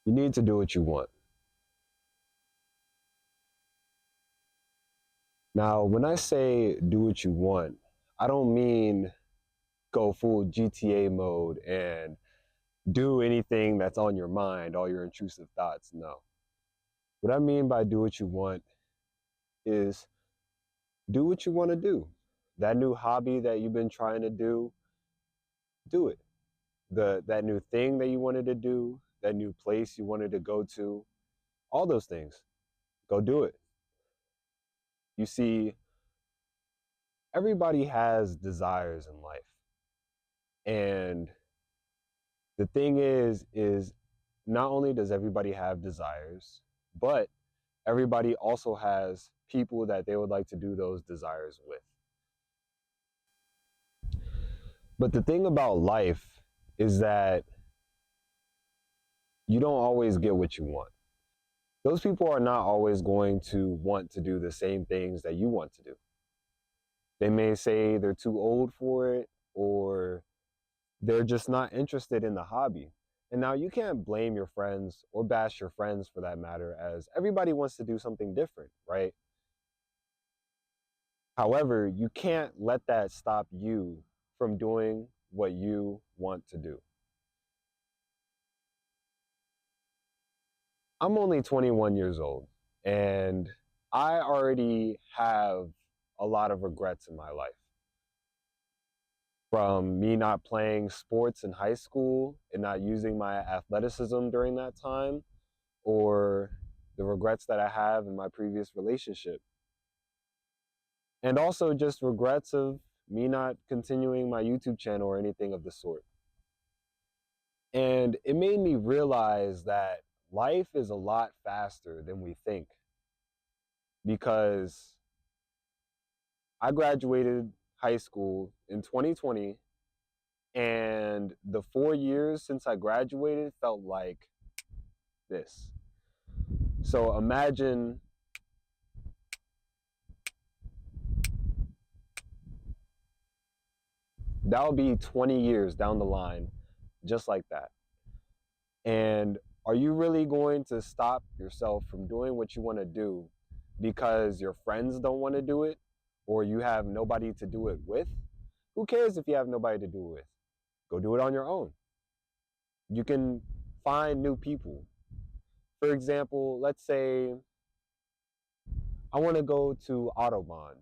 You need to do what you want. Now, when I say do what you want, I don't mean go full GTA mode and do anything that's on your mind, all your intrusive thoughts. No. What I mean by do what you want is do what you want to do. That new hobby that you've been trying to do it. That new thing that you wanted to do, that new place you wanted to go to, all those things. Go do it. You see, everybody has desires in life. And the thing is not only does everybody have desires, but everybody also has people that they would like to do those desires with. But the thing about life is that you don't always get what you want. Those people are not always going to want to do the same things that you want to do. They may say they're too old for it, or they're just not interested in the hobby. And now you can't blame your friends or bash your friends for that matter, as everybody wants to do something different, right? However, you can't let that stop you from doing what you want to do. I'm only 21 years old, and I already have a lot of regrets in my life. From me not playing sports in high school and not using my athleticism during that time, or the regrets that I have in my previous relationship. And also just regrets of me not continuing my YouTube channel or anything of the sort. And it made me realize that life is a lot faster than we think, because I graduated high school in 2020, and the 4 years since I graduated felt like this. So imagine that'll be 20 years down the line, just like that. And are you really going to stop yourself from doing what you want to do because your friends don't want to do it, or you have nobody to do it with? Who cares if you have nobody to do it with? Go do it on your own. You can find new people. For example, let's say I want to go to Autobahn,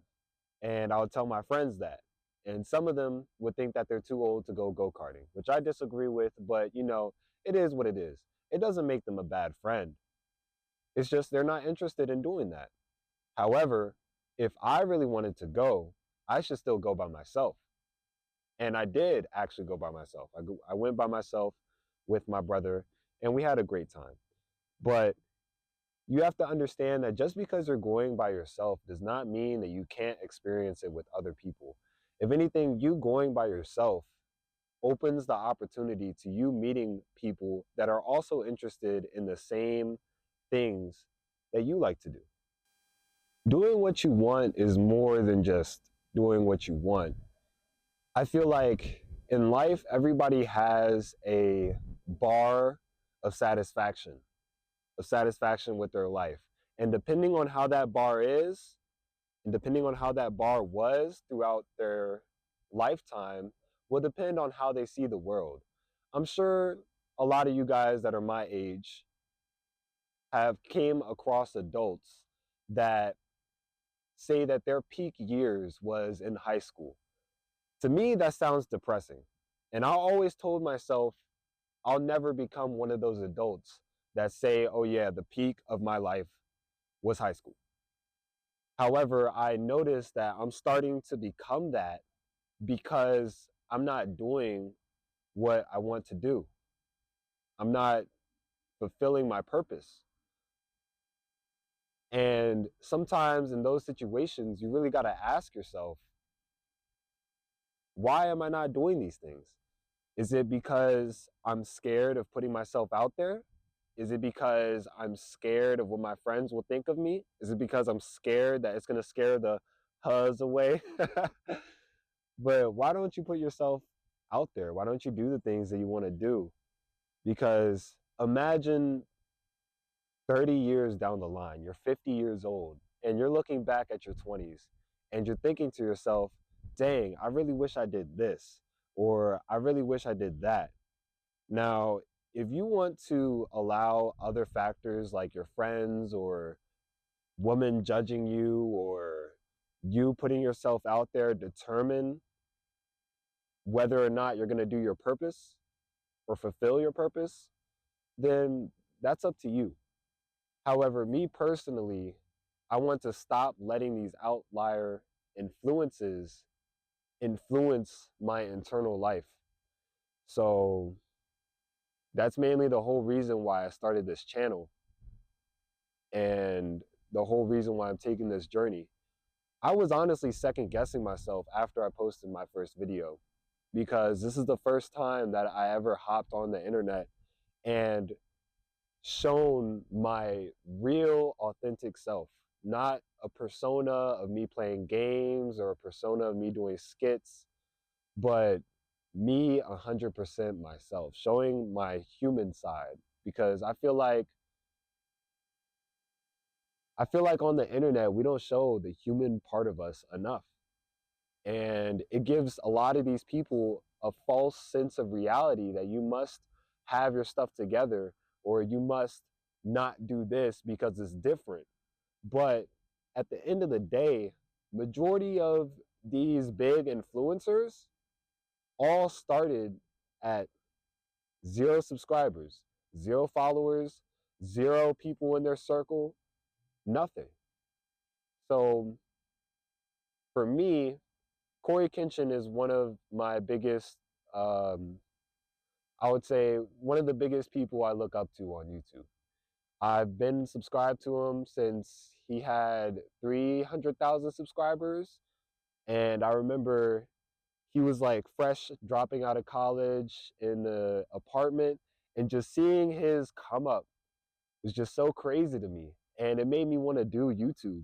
and I'll tell my friends that. And some of them would think that they're too old to go go-karting, which I disagree with, but it is what it is. It doesn't make them a bad friend. It's just they're not interested in doing that. However, if I really wanted to go, I should still go by myself. And I did actually go by myself. I went by myself with my brother, and we had a great time. But you have to understand that just because you're going by yourself does not mean that you can't experience it with other people. If anything, you going by yourself opens the opportunity to you meeting people that are also interested in the same things that you like to do. Doing what you want is more than just doing what you want. I feel like in life, everybody has a bar of satisfaction with their life. And depending on how that bar is, and depending on how that bar was throughout their lifetime, will depend on how they see the world. I'm sure a lot of you guys that are my age have came across adults that say that their peak years was in high school. To me, that sounds depressing. And I always told myself I'll never become one of those adults that say, oh yeah, the peak of my life was high school. However, I noticed that I'm starting to become that because I'm not doing what I want to do. I'm not fulfilling my purpose. And sometimes in those situations, you really got to ask yourself, why am I not doing these things? Is it because I'm scared of putting myself out there? Is it because I'm scared of what my friends will think of me? Is it because I'm scared that it's going to scare the huzz away? But why don't you put yourself out there? Why don't you do the things that you want to do? Because imagine 30 years down the line, you're 50 years old, and you're looking back at your 20s and you're thinking to yourself, dang, I really wish I did this, or I really wish I did that. Now, if you want to allow other factors like your friends or women judging you or you putting yourself out there determine whether or not you're going to do your purpose or fulfill your purpose, then that's up to you. However, me personally, I want to stop letting these outlier influences influence my internal life. So that's mainly the whole reason why I started this channel and the whole reason why I'm taking this journey. I was honestly second guessing myself after I posted my first video because this is the first time that I ever hopped on the internet and shown my real authentic self, not a persona of me playing games or a persona of me doing skits, but me 100% myself, showing my human side. Because I feel like on the internet we don't show the human part of us enough, and it gives a lot of these people a false sense of reality that you must have your stuff together or you must not do this because it's different. But at the end of the day, majority of these big influencers all started at 0 subscribers, 0 followers, 0 people in their circle, nothing. So for me, Corey Kenshin is one of my biggest, um, I would say, one of the biggest people I look up to on YouTube. I've been subscribed to him since he had 300,000 subscribers. And I remember he was like fresh dropping out of college in the apartment, and just seeing his come up was just so crazy to me. And it made me want to do YouTube.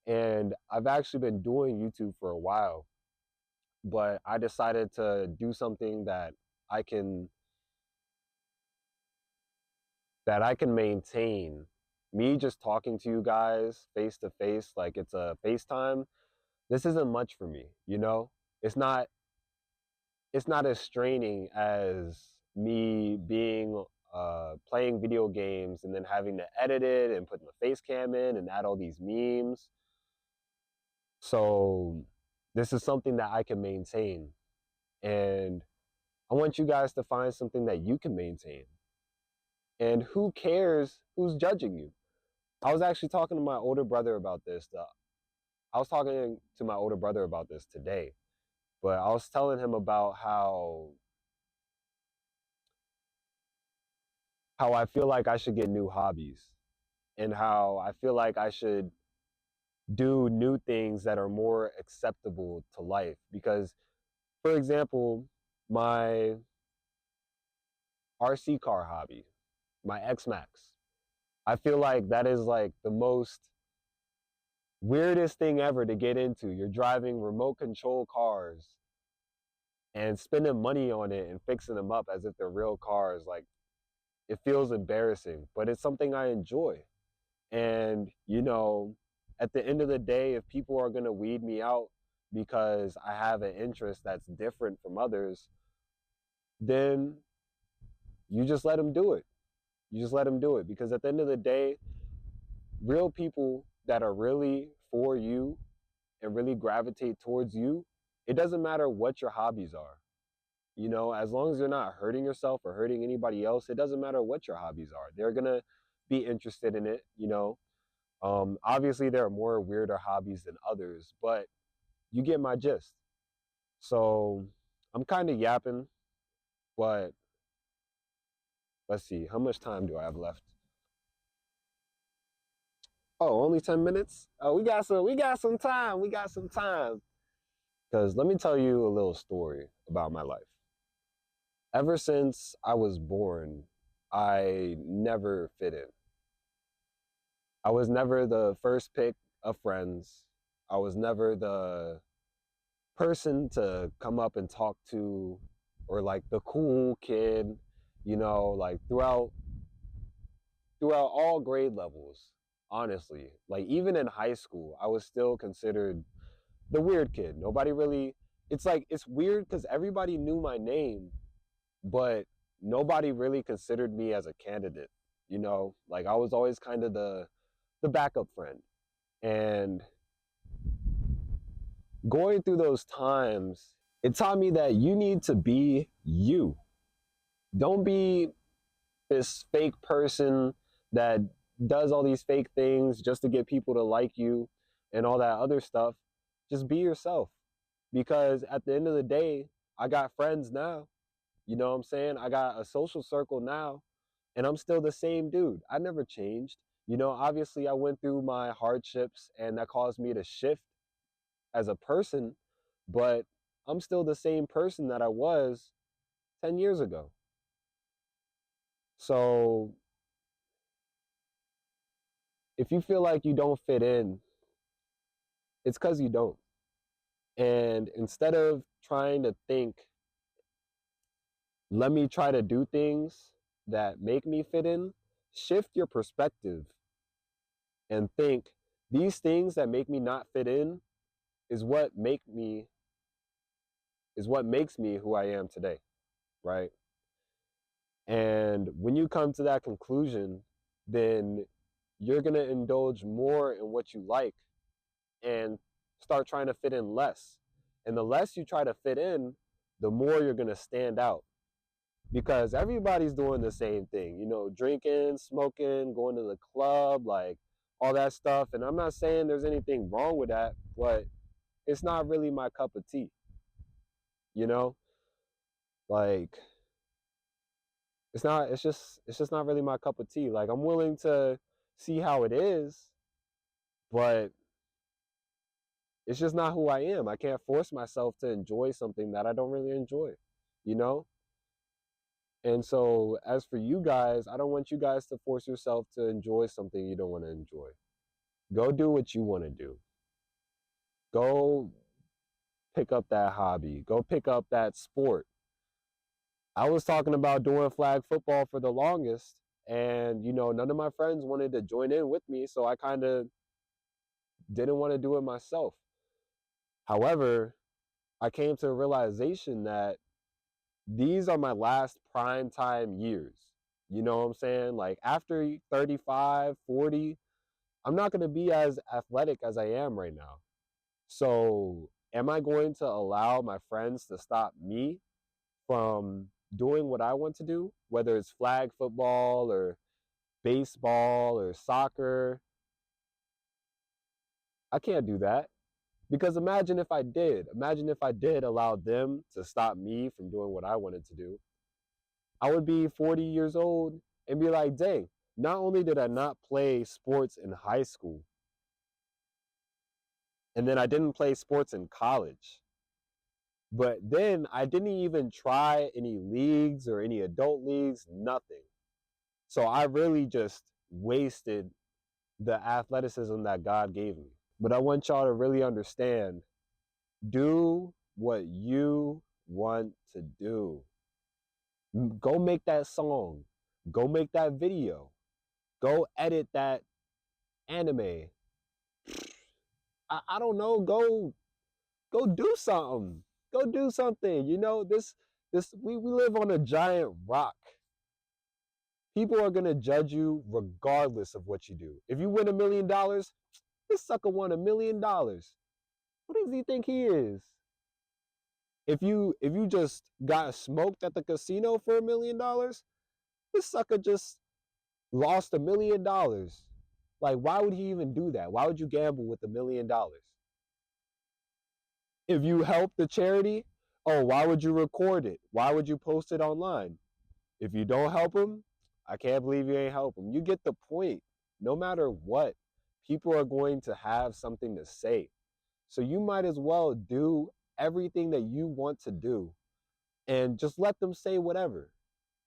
And I've actually been doing YouTube for a while, but I decided to do something I can that I can maintain. Me just talking to you guys face to face, like it's a FaceTime, this isn't much for me, you know? It's not it's not as straining as me being playing video games and then having to edit it and putting the face cam in and add all these memes. So this is something that I can maintain. And I want you guys to find something that you can maintain. And who cares who's judging you? I was actually talking to my older brother about this. I was talking to my older brother about this today, but I was telling him about how I feel like I should get new hobbies and how I feel like I should do new things that are more acceptable to life. Because, for example, my RC car hobby, my X Max, I feel like that is like the most weirdest thing ever to get into. You're driving remote control cars and spending money on it and fixing them up as if they're real cars. Like, it feels embarrassing, but it's something I enjoy. And, at the end of the day, if people are going to weed me out because I have an interest that's different from others, then you just let them do it. You just let them do it. Because at the end of the day, real people that are really for you and really gravitate towards you, it doesn't matter what your hobbies are. As long as you're not hurting yourself or hurting anybody else, it doesn't matter what your hobbies are. They're going to be interested in it. Obviously, there are more weirder hobbies than others, but you get my gist. So I'm kind of yapping, but let's see. How much time do I have left? Oh, only 10 minutes? Oh, we got some time. We got some time. Because let me tell you a little story about my life. Ever since I was born, I never fit in. I was never the first pick of friends. I was never the person to come up and talk to, or like the cool kid, like throughout throughout all grade levels, honestly. Like even in high school, I was still considered the weird kid. Nobody really, it's like, it's weird because everybody knew my name, but nobody really considered me as a candidate. Like I was always kind of the backup friend. And going through those times, it taught me that you need to be you. Don't be this fake person that does all these fake things just to get people to like you and all that other stuff. Just be yourself. Because at the end of the day, I got friends now. You know what I'm saying? I got a social circle now, and I'm still the same dude. I never changed. Obviously, I went through my hardships, and that caused me to shift as a person, but I'm still the same person that I was 10 years ago. So if you feel like you don't fit in, it's because you don't. And instead of trying to think, let me try to do things that make me fit in, shift your perspective and think, these things that make me not fit in is what makes me who I am today, right? And when you come to that conclusion, then you're going to indulge more in what you like and start trying to fit in less. And the less you try to fit in, the more you're going to stand out. Because everybody's doing the same thing, drinking, smoking, going to the club, like all that stuff. And I'm not saying there's anything wrong with that, but it's not really my cup of tea, you know? Like it's just not really my cup of tea. Like I'm willing to see how it is, but it's just not who I am. I can't force myself to enjoy something that I don't really enjoy, you know? And so as for you guys, I don't want you guys to force yourself to enjoy something you don't want to enjoy. Go do what you want to do. Go pick up that hobby. Go pick up that sport. I was talking about doing flag football for the longest, and none of my friends wanted to join in with me, so I kind of didn't want to do it myself. However, I came to a realization that these are my last prime time years. You know what I'm saying? Like after 35, 40, I'm not going to be as athletic as I am right now. So am I going to allow my friends to stop me from doing what I want to do, whether it's flag football or baseball or soccer? I can't do that. Because imagine if I did. Imagine if I did allow them to stop me from doing what I wanted to do. I would be 40 years old and be like, dang, not only did I not play sports in high school, and then I didn't play sports in college, but then I didn't even try any leagues or any adult leagues, nothing. So I really just wasted the athleticism that God gave me. But I want y'all to really understand, do what you want to do. Go make that song. Go make that video. Go edit that anime. I don't know. Go do something. Go do something. We live on a giant rock. People are gonna judge you regardless of what you do. If you win $1 million, this sucker won $1 million. Who does he think he is? If you just got smoked at the casino for $1 million, this sucker just lost $1 million. Like, why would he even do that? Why would you gamble with $1 million? If you help the charity, oh, why would you record it? Why would you post it online? If you don't help them, I can't believe you ain't help them. You get the point. No matter what, people are going to have something to say. So you might as well do everything that you want to do and just let them say whatever.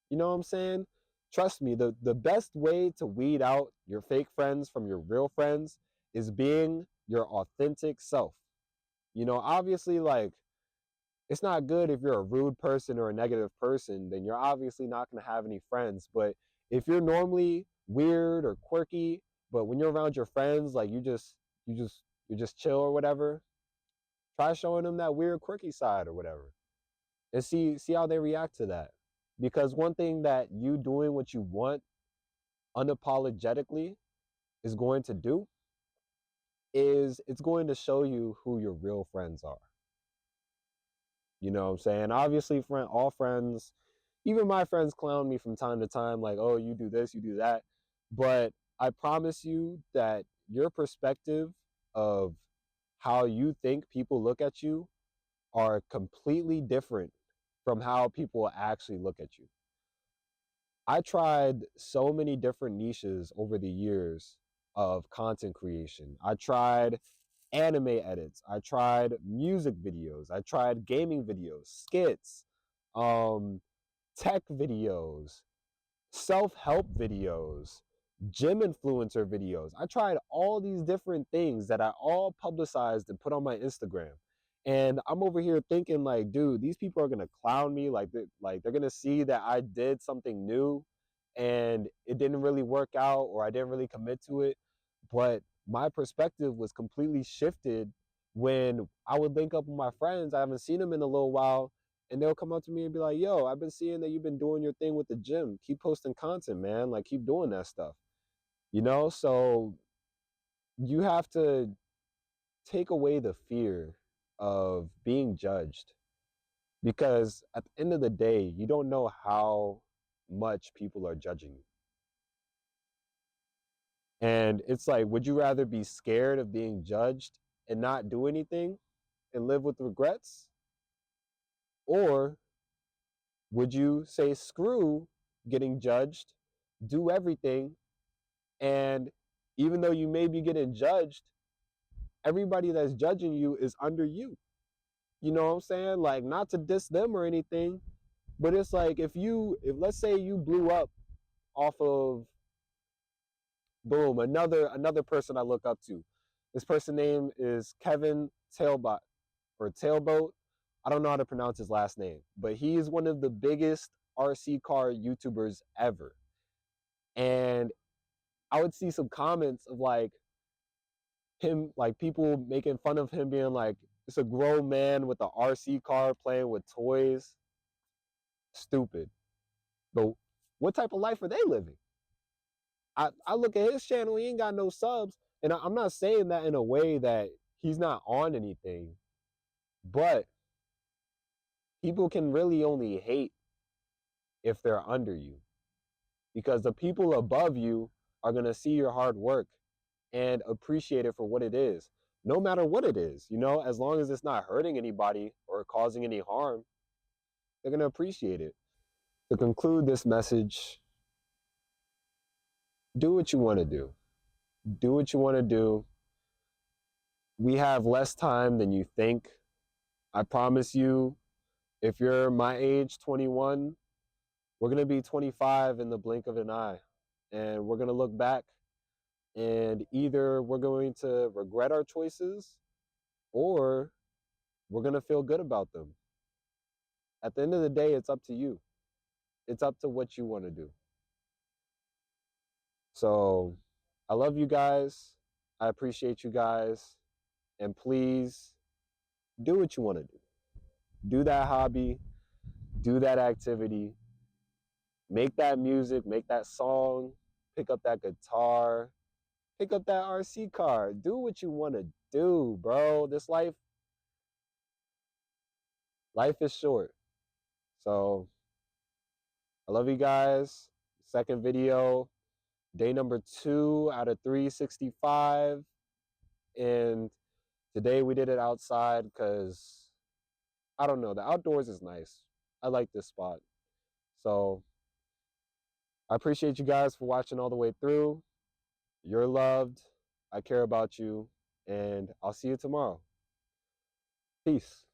You know what I'm saying? Trust me, the best way to weed out your fake friends from your real friends is being your authentic self. Obviously, like, it's not good if you're a rude person or a negative person, then you're obviously not going to have any friends. But if you're normally weird or quirky, but when you're around your friends, like you just chill or whatever, try showing them that weird quirky side or whatever, and see how they react to that. Because one thing that you doing what you want unapologetically is going to do is it's going to show you who your real friends are. You know what I'm saying? Obviously, all friends, even my friends clown me from time to time, like, oh, you do this, you do that. But I promise you that your perspective of how you think people look at you are completely different from how people actually look at you. I tried so many different niches over the years of content creation. I tried anime edits. I tried music videos. I tried gaming videos, skits, um, tech videos, self-help videos, gym influencer videos. I tried all these different things that I all publicized and put on my Instagram. And I'm over here thinking like, dude, these people are gonna clown me. Like they're gonna see that I did something new and it didn't really work out or I didn't really commit to it. But my perspective was completely shifted when I would link up with my friends. I haven't seen them in a little while, and they'll come up to me and be like, yo, I've been seeing that you've been doing your thing with the gym. Keep posting content, man. Like, keep doing that stuff. You know? So you have to take away the fear of being judged, because at the end of the day, you don't know how much people are judging you. And it's like, would you rather be scared of being judged and not do anything and live with regrets? Or would you say, screw getting judged, do everything, and even though you may be getting judged, everybody that's judging you is under you? You know what I'm saying? Like, not to diss them or anything, but it's like, if let's say you blew up off of, boom, another person I look up to. This person name is Kevin Tailbot or Tailboat. I don't know how to pronounce his last name, but he is one of the biggest RC car YouTubers ever. And I would see some comments of like him, like people making fun of him being like, it's a grown man with an RC car playing with toys. Stupid. But what type of life are they living? I look at his channel, he ain't got no subs. And I'm not saying that in a way that he's not on anything, but people can really only hate if they're under you, because the people above you are going to see your hard work and appreciate it for what it is, no matter what it is. You know, as long as it's not hurting anybody or causing any harm, they're going to appreciate it. To conclude this message, do what you want to do. Do what you want to do. We have less time than you think. I promise you, if you're my age, 21, we're going to be 25 in the blink of an eye. And we're going to look back, and either we're going to regret our choices or we're going to feel good about them. At the end of the day, it's up to you. It's up to what you want to do. So I love you guys. I appreciate you guys. And please do what you want to do. Do that hobby. Do that activity. Make that music. Make that song. Pick up that guitar. Pick up that RC car. Do what you want to do, bro. This life is short. So I love you guys. Second video, day number 2 out of 365. And today we did it outside because, I don't know, the outdoors is nice. I like this spot. So I appreciate you guys for watching all the way through. You're loved. I care about you. And I'll see you tomorrow. Peace.